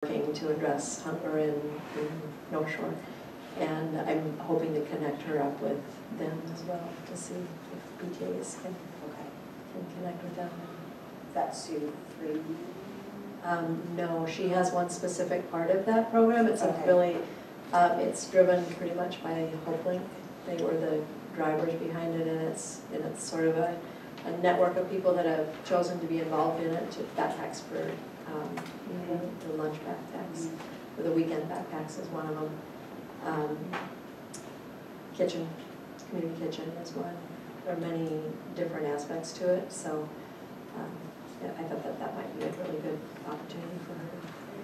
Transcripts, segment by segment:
working to address hunger in North Shore. And I'm hoping to connect her up with them as well to see if PTAs can connect with them. That's Sue free? No, she has one specific part of that program. It's a really, it's driven pretty much by HopeLink. They were the drivers behind it, and it's sort of a network of people that have chosen to be involved in it, to backpacks for the lunch backpacks, or the weekend backpacks is one of them. Kitchen, community kitchen is one. There are many different aspects to it, so yeah, I thought that might be a really good opportunity for her.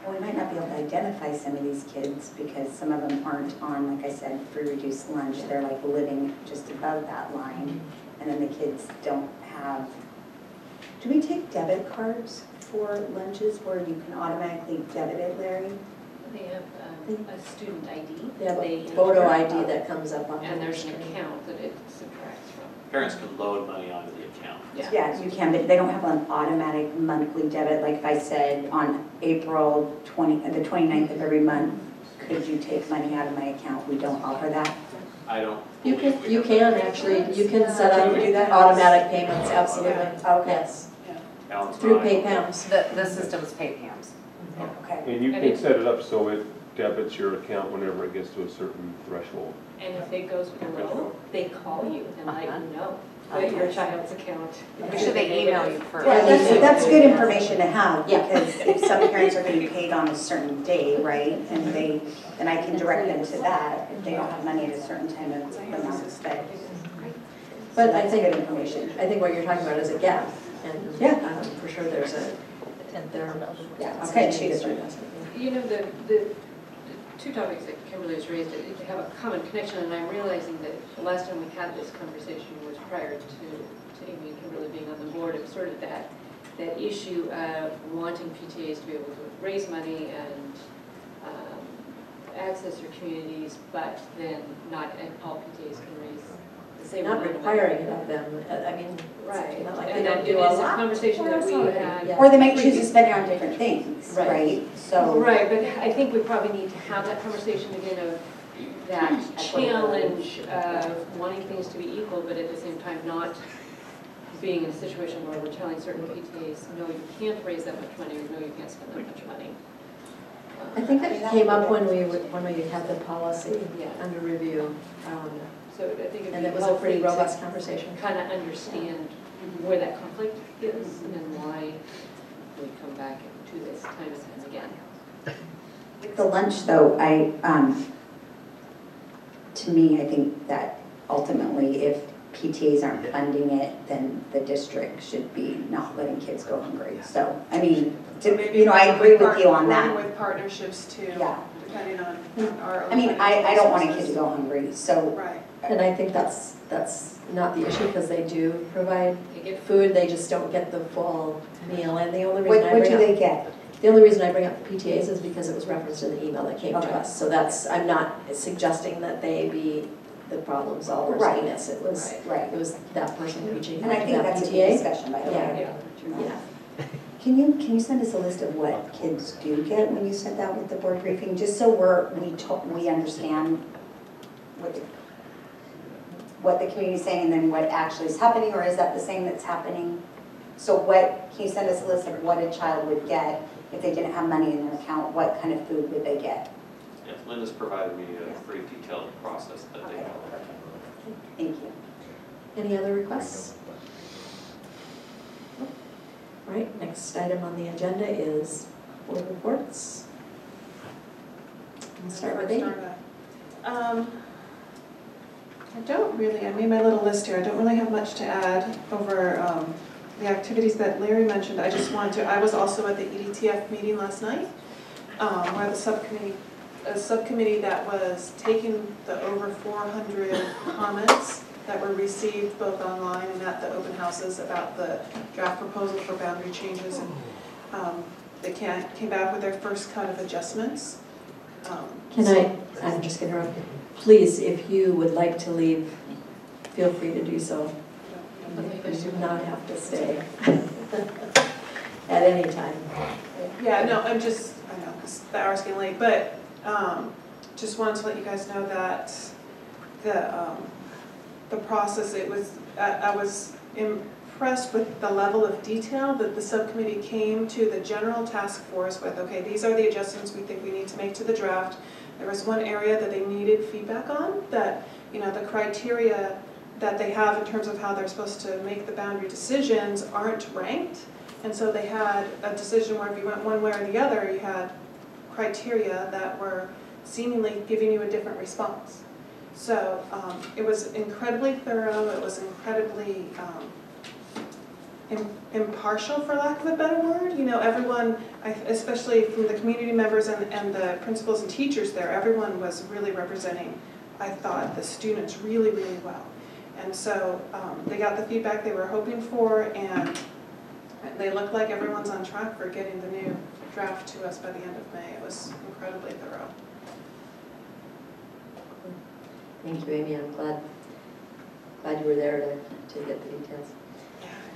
Well, we might not be able to identify some of these kids because some of them aren't on, like I said, free reduced lunch. They're like living just above that line, and then the kids don't have. Do we take debit cards for lunches where you can automatically debit it, Larry? They have a student ID. They have a photo ID that comes up on and there's an account that it subtracts from. Parents can load money onto the account. Yeah, you can, but they don't have an automatic monthly debit. Like if I said on April the 29th of every month, could you take money out of my account? We don't offer that. I don't. You can actually set up automatic payments, absolutely. Okay. Yes. Yeah. Through PayPal. The system is PayPams. Okay. And you can set it up so it debits your account whenever it gets to a certain threshold. And if it goes below, they call you and let you know that your child's account. Or should they email you first? Yeah, that's good information to have, because if some parents are going to be paid on a certain day, right, and then I can direct them to that if they don't have money at a certain time of the month. But I that's think good information. I think what you're talking about is a gap, and for sure there's Okay. You know, the two topics that Kimberly has raised have a common connection, and I'm realizing that the last time we had this conversation was prior to Amy and Kimberly being on the board. It was sort of that issue of wanting PTAs to be able to raise money and access their communities, but then not all PTAs can raise the same not amount of requiring it of them. I mean, right. Not like And they that don't it do is a a lot. conversation that we had. Yeah. Or they might choose to spend it on different things, Right. right? So. Right, but I think we probably need to have that conversation again of that challenge of wanting things to be equal, but at the same time not being in a situation where we're telling certain PTAs, no, you can't raise that much money, or no, you can't spend that much money. I think that came up when we had the policy under review. So I think And it was a pretty robust conversation. Kind of understand where that conflict is and why we come back to this time and again. With the lunch, though, to me, I think that ultimately, if PTAs aren't funding it, then the district should be not letting kids go hungry. So, I mean, I agree with you on that. With partnerships too, Yeah. depending on our. I mean, I don't want a kid to go hungry, so. Right. And I think that's not the issue, because they do provide food, they just don't get the full meal. And the only reason What do they get? The only reason I bring up the PTAs is because it was referenced in the email that came to us. So I'm not suggesting that they be the problem solvers in this. It was that person reaching And out I to think that that's a PTA. good discussion, by the way. Yeah. Can you send us a list of what kids do get when you send that with the board briefing, just so we understand what the community's saying and then what actually is happening, or is that the same that's happening? So can you send us a list of what a child would get if they didn't have money in their account? What kind of food would they get? Yes, Linda's provided me a pretty detailed process that they have. Thank you. Any other requests? All right, next item on the agenda is board reports. We'll start with Amy. I made my little list here. I don't really have much to add over the activities that Larry mentioned. I just wanted to, I was also at the EDTF meeting last night, where a subcommittee that was taking the over 400 comments that were received both online and at the open houses about the draft proposal for boundary changes, and they came back with their first cut of adjustments. I'm just going to, please, if you would like to leave, feel free to do so. You do not have to stay at any time. Yeah, no, I know. the hour's getting late, but just wanted to let you guys know that the process, I was impressed with the level of detail that the subcommittee came to the general task force with. Okay, these are the adjustments we think we need to make to the draft. There was one area that they needed feedback on, that, you know, the criteria that they have in terms of how they're supposed to make the boundary decisions aren't ranked. And so they had a decision where if you went one way or the other, you had criteria that were seemingly giving you a different response. So it was incredibly thorough, it was incredibly impartial, for lack of a better word. You know, everyone, especially from the community members and the principals and teachers there, everyone was really representing, I thought, the students really, really well. And so they got the feedback they were hoping for, and they look like everyone's on track for getting the new draft to us by the end of May. It was incredibly thorough. Thank you, Amy. I'm glad you were there to get the details.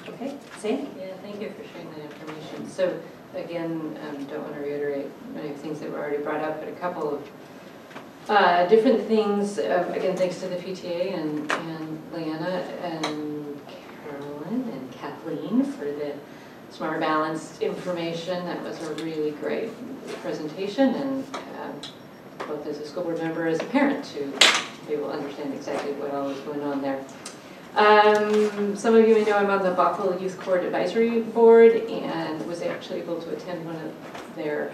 Okay, Sandy? Yeah, thank you for sharing that information. So again, don't want to reiterate many things that were already brought up, but a couple of different things. Again, thanks to the PTA and Leanna and Carolyn and Kathleen for the smart balanced information. That was a really great presentation, and both as a school board member, as a parent, to be able to understand exactly what all was going on there. Some of you may know I'm on the Bothell Youth Court Advisory Board and was actually able to attend one of their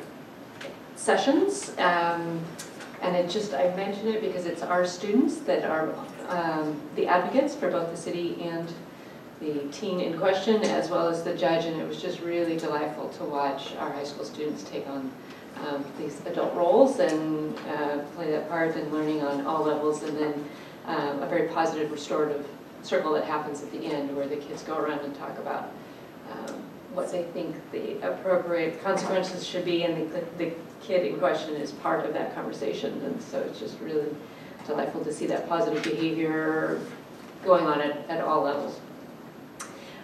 sessions. And it just, I mention it because it's our students that are the advocates for both the city and the teen in question, as well as the judge, and it was just really delightful to watch our high school students take on these adult roles and play that part, and learning on all levels, and then a very positive restorative circle that happens at the end where the kids go around and talk about what they think the appropriate consequences should be, and the kid in question is part of that conversation. And so it's just really delightful to see that positive behavior going on at all levels.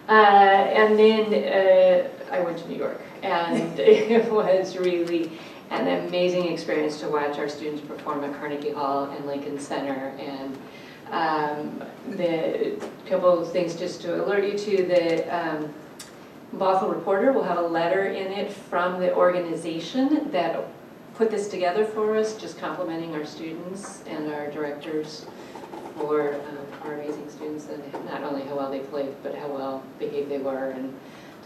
And then I went to New York, and it was really an amazing experience to watch our students perform at Carnegie Hall and Lincoln Center. And the couple of things just to alert you to, the Bothell Reporter will have a letter in it from the organization that put this together for us, just complimenting our students and our directors for our amazing students, and not only how well they played, but how well behaved they were and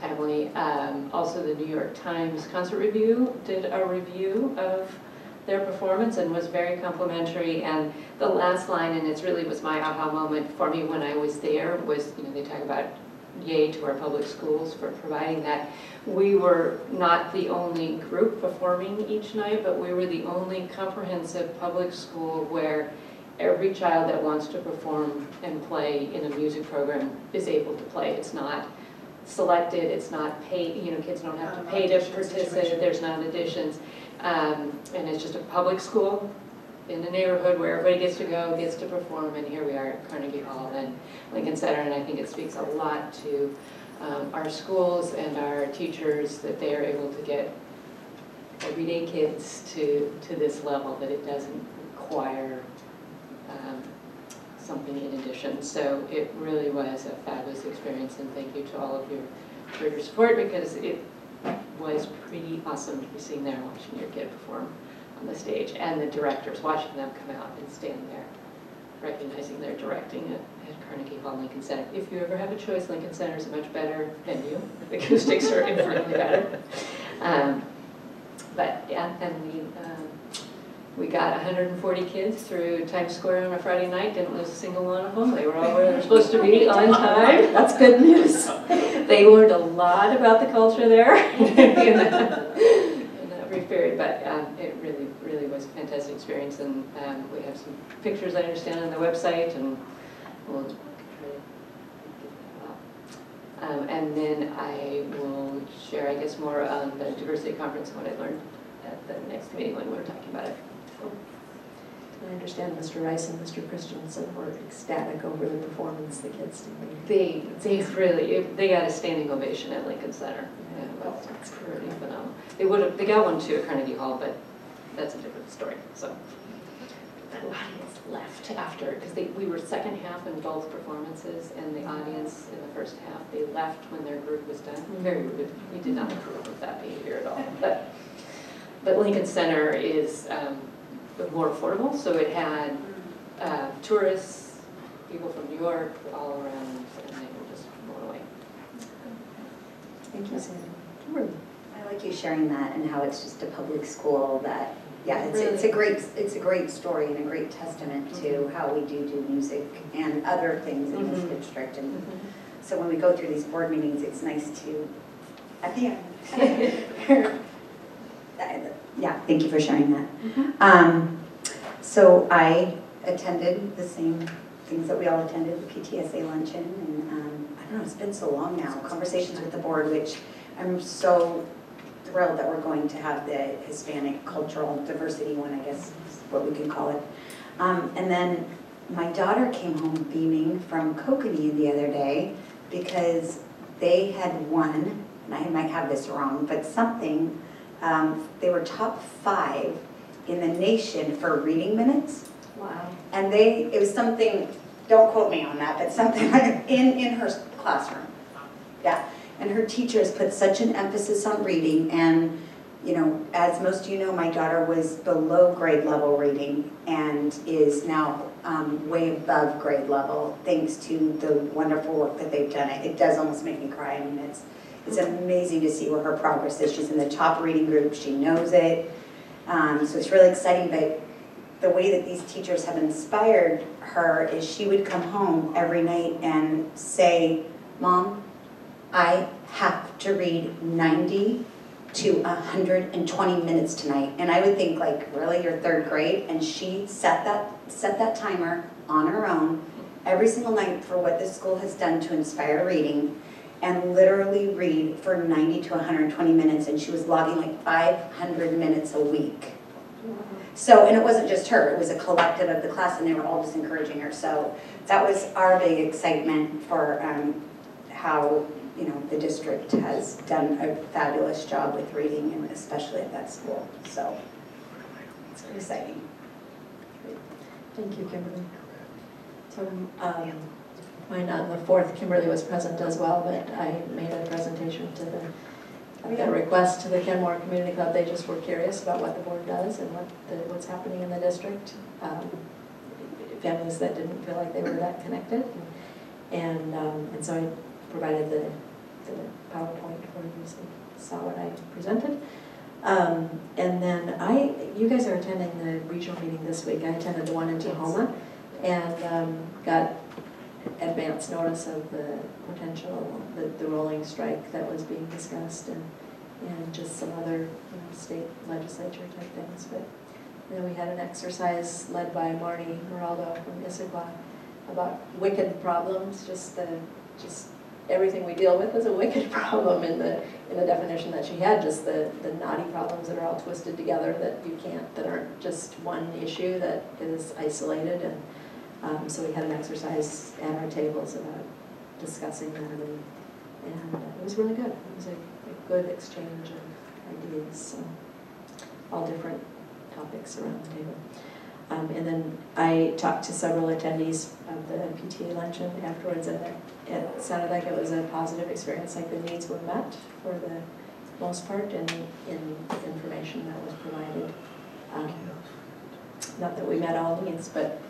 timely. Also, the New York Times Concert Review did a review of their performance and was very complimentary. And the last line, and it really was my aha moment for me when I was there, was, you know, they talk about yay to our public schools for providing that. We were not the only group performing each night, but we were the only comprehensive public school where every child that wants to perform and play in a music program is able to play. It's not selected, it's not paid, you know, kids don't have to pay to participate, there's not additions. And it's just a public school in the neighborhood where everybody gets to go, gets to perform, and here we are at Carnegie Hall and Lincoln Center, and I think it speaks a lot to our schools and our teachers that they are able to get everyday kids to this level, that it doesn't require something in addition. So it really was a fabulous experience, and thank you to all of you for your support, because it was pretty awesome to be sitting there watching your kid perform on the stage, and the directors, watching them come out and stand there, recognizing they're directing at Carnegie Hall, Lincoln Center. If you ever have a choice, Lincoln Center is a much better venue. The acoustics are infinitely better. But yeah, and we got 140 kids through Times Square on a Friday night, didn't lose a single one of them. They were all where they're supposed to be on time. That's good news. They learned a lot about the culture there in that brief period, but it really was a fantastic experience, and we have some pictures, I understand, on the website, and we'll try to get that out. And then I will share, I guess, more on the diversity conference and what I learned at the next meeting when we were talking about it. I understand Mr. Rice and Mr. Christensen were ecstatic over the performance the kids did. They got a standing ovation at Lincoln Center. Yeah, It's pretty phenomenal. They got one too at Carnegie Hall, but that's a different story, so. The audience left after, because we were second half in both performances, and the audience in the first half, they left when their group was done. Very rude. We did not approve of that behavior at all. But Lincoln Center is more affordable, so it had tourists, people from New York, all around, and they were just blown away. Thank you, Sandy. I like you sharing that and how it's just a public school that, yeah, it's a great story and a great testament to how we do music and other things in this district. And so when we go through these board meetings, it's nice to, at the end. Yeah, thank you for sharing that. So I attended the same things that we all attended, the PTSA luncheon, and I don't know, it's been so long now, conversations with the board, which I'm so thrilled that we're going to have the Hispanic cultural diversity one, I guess is what we can call it. And then my daughter came home beaming from Kokanee the other day because they had won, and I might have this wrong, but something, they were top 5 in the nation for reading minutes. Wow. And it was something, don't quote me on that, but something like in her classroom. Yeah. And her teachers put such an emphasis on reading, and you know, as most of you know, my daughter was below grade level reading and is now way above grade level thanks to the wonderful work that they've done. It does almost make me cry. I mean, it's amazing to see where her progress is. She's in the top reading group. She knows it. So it's really exciting, but the way that these teachers have inspired her is she would come home every night and say, "Mom, I have to read 90 to 120 minutes tonight." And I would think, like, really, you're 3rd grade? And she set that timer on her own every single night for what this school has done to inspire reading, and literally read for 90 to 120 minutes, and she was logging like 500 minutes a week. So, and it wasn't just her, it was a collective of the class, and they were all just encouraging her. So that was our big excitement for how, you know, the district has done a fabulous job with reading, and especially at that school. So it's exciting. Thank you, Kimberly. So mine on the 4th, Kimberly was present as well, but I made a presentation to the request to the Kenmore Community Club. They just were curious about what the board does and what's happening in the district. Families that didn't feel like they were that connected, and so I provided the PowerPoint where you saw what I presented. And then you guys are attending the regional meeting this week. I attended the one in Tahoma and got advance notice of the potential, the rolling strike that was being discussed, and just some other state legislature type things. But then we had an exercise led by Marnie Moraldo from Issaquah about wicked problems, just everything we deal with is a wicked problem in the definition that she had, just the knotty problems that are all twisted together that aren't just one issue that is isolated. And so we had an exercise at our tables about discussing that, and it was really good. It was a good exchange of ideas, so all different topics around the table. And then I talked to several attendees of the PTA luncheon afterwards, and it sounded like it was a positive experience, like the needs were met for the most part in information that was provided. Not that we met all needs, but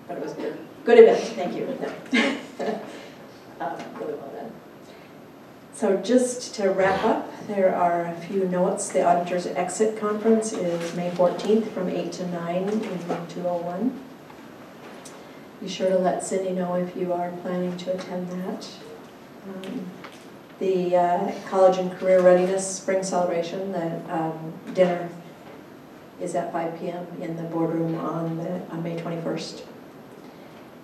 it was good. Good event, thank you. Really well done. So just to wrap up, there are a few notes. The Auditor's Exit Conference is May 14th from 8 to 9 in room 201. Be sure to let Cindy know if you are planning to attend that. The College and Career Readiness Spring Celebration, the dinner is at 5 p.m. in the boardroom on May 21st.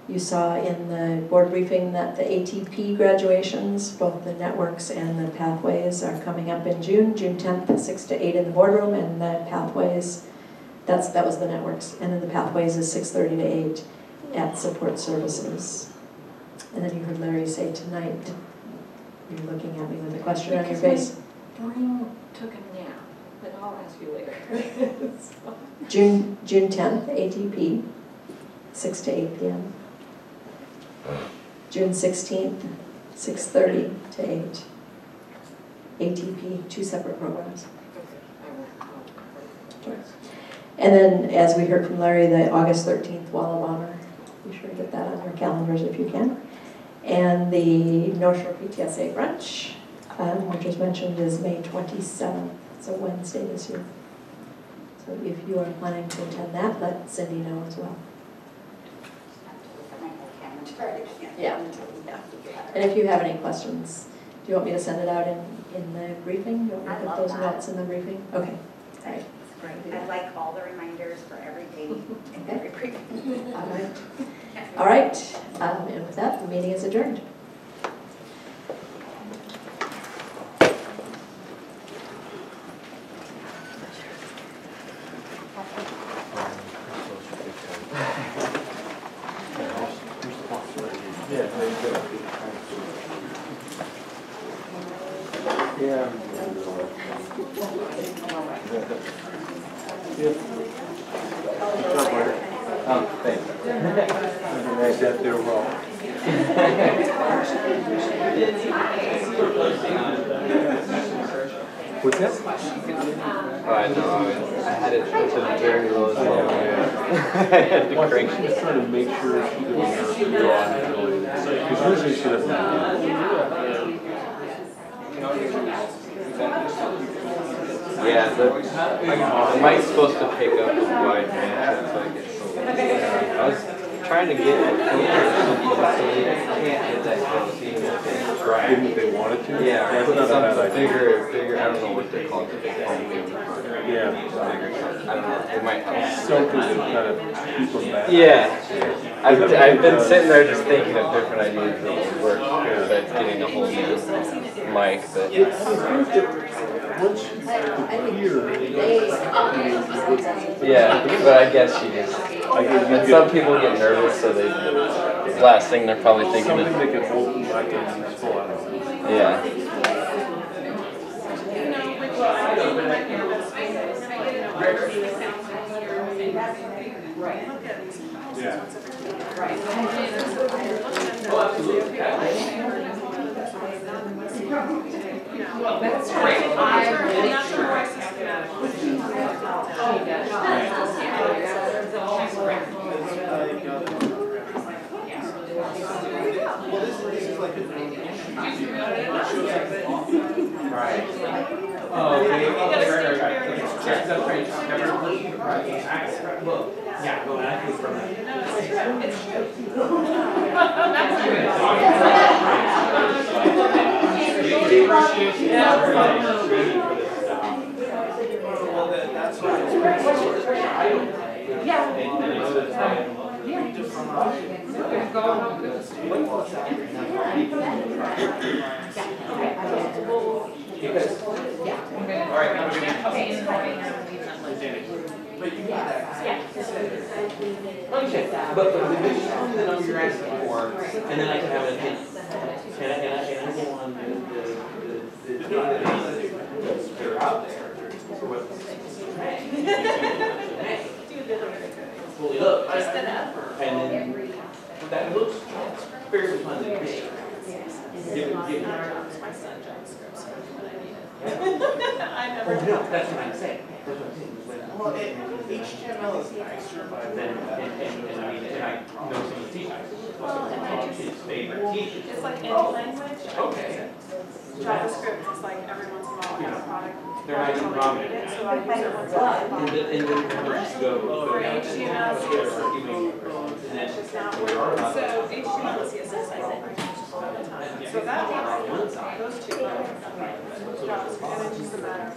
You saw in the board briefing that the ATP graduations, both the networks and the pathways, are coming up in June 10th, 6 to 8 in the boardroom, and the pathways, that was the networks, and then the pathways is 6:30 to 8 at support services. And then you heard Larry say tonight, You're looking at me with a question on your face. Brain took a nap, but I'll ask you later. June 10th, ATP, 6 to 8 p.m. June 16th, 6:30 to 8. ATP, 2 separate programs. And then, as we heard from Larry, the August 13th Wall of Honor. Be sure to get that on your calendars if you can. And the North Shore PTSA brunch, which was mentioned, is May 27th. It's a Wednesday this year. So if you are planning to attend that, let Cindy know as well. Yeah. And if you have any questions, do you want me to send it out in the briefing? Do you want me I to love put those that. notes in the briefing? Okay. All right. Great. I like all the reminders for every day and every briefing. All right. All right. And with that, the meeting is adjourned. Yeah. Oh, thanks. I sat there well. What's that? Oh, I know, I had it to the very lowest level. I had to crank She's it. trying to make sure she's doing her job. Because usually she doesn't do Yeah, the mic's supposed to pick up a wide range, so I get so. I was trying to get a filter or something so they can't get that close even if they try. Even if they wanted to? Yeah, or That's put not a bad something idea. bigger, I don't know what they're called, the big foam filter. Yeah. I don't know, it might help. Something to kind of keep them back. Yeah, I've been sitting there just thinking of different ideas that would work, besides getting a whole new mic, but. Once you hear, Yeah, but I guess she just, and some people get nervous, so they, last thing they're probably thinking something of, that can hold them back and useful, I don't know. yeah. That's great. But the biggest one that you're asking for, and then I can have it again. And I go on the data that are out there. Fully up. And then that looks fairly fun to me. No, that's what I'm saying. Well, HTML is nicer, but then, and I mean, and I know some of the teachers. His favorite teachers. It's like any language. Okay. JavaScript is like every once in a while a product. They're not even prominent. So I use it once in a while. And then we'll just go. For HTML, And it's just not then. working. So HTML and CSS I all the time. So that one, those two are JavaScript, and it's just a matter of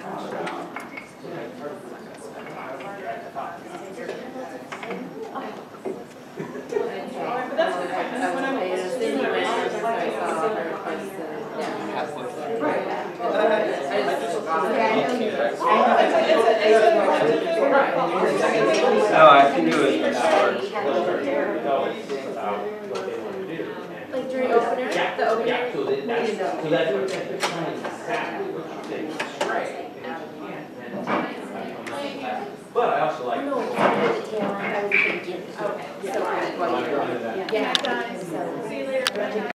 but that's good. When I'm No, I think it was. Like during opener, the open Yeah, it? so that, that's, so that's what I'm saying, it's not exactly what you think is straight, and if you can't, then I'm not glad. But I also like. No, it's at the tail end, I was thinking. Okay. So I, Yeah. yeah, guys, so.